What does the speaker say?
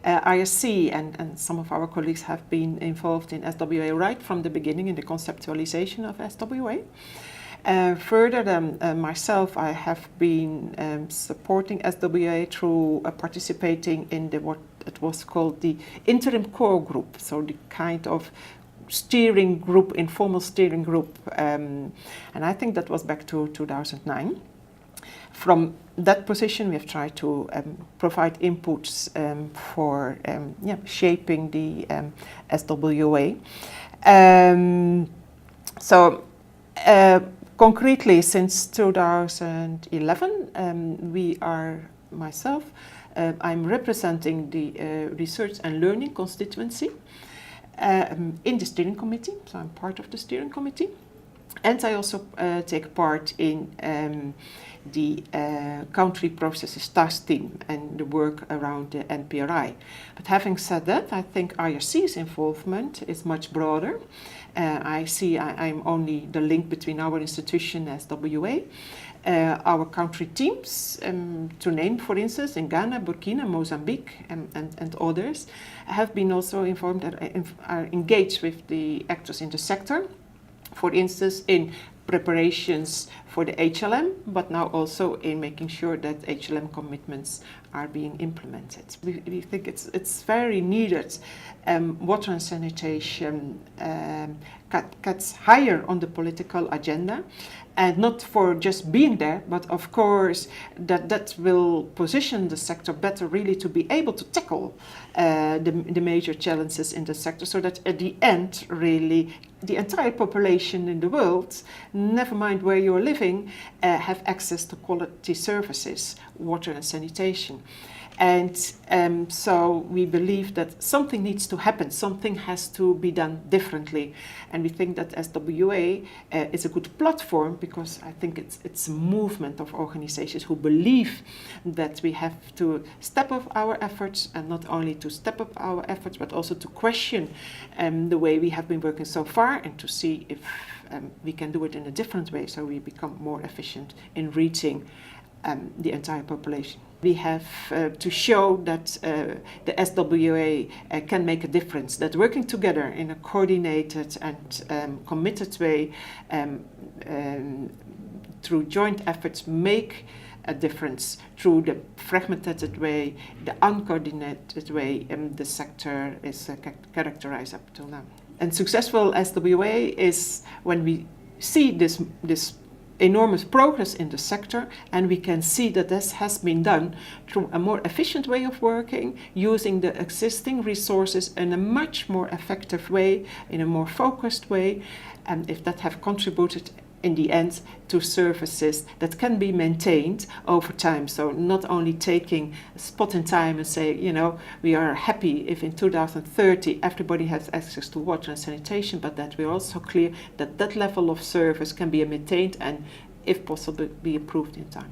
IRC and some of our colleagues have been involved in SWA right from the beginning in the conceptualization of SWA. Further than myself, I have been supporting SWA through participating in what it was called the interim core group, so the kind of steering group, informal steering group, and I think that was back to 2009. From that position, we have tried to provide inputs for shaping the SWA. Concretely, since 2011, I'm representing the Research and Learning constituency in the steering committee, so I'm part of the steering committee. And I also take part in the country processes task team and the work around the NPRI. But having said that, I think IRC's involvement is much broader. I'm only the link between our institution and SWA. Our country teams, to name for instance, in Ghana, Burkina, Mozambique and others, have been also informed and are engaged with the actors in the sector. For instance, in preparations for the HLM, but now also in making sure that HLM commitments are being implemented. We think it's very needed. Water and sanitation gets higher on the political agenda, and not for just being there, but of course that will position the sector better really to be able to tackle the major challenges in the sector, so that at the end really the entire population in the world, never mind where you're living, have access to quality services, water and sanitation. And so we believe that something needs to happen, something has to be done differently. And we think that SWA is a good platform, because I think it's a movement of organizations who believe that we have to step up our efforts, and not only to step up our efforts, but also to question the way we have been working so far, and to see if we can do it in a different way, so we become more efficient in reaching the entire population. We have to show that the SWA can make a difference, that working together in a coordinated and committed way through joint efforts make a difference. Through the fragmented way, the uncoordinated way, the sector is characterized up till now. And successful SWA is when we see this enormous progress in the sector, and we can see that this has been done through a more efficient way of working, using the existing resources in a much more effective way, in a more focused way, and if that have contributed in the end to services that can be maintained over time. So not only taking a spot in time and say, you know, we are happy if in 2030 everybody has access to water and sanitation, but that we're also clear that that level of service can be maintained and, if possible, be improved in time.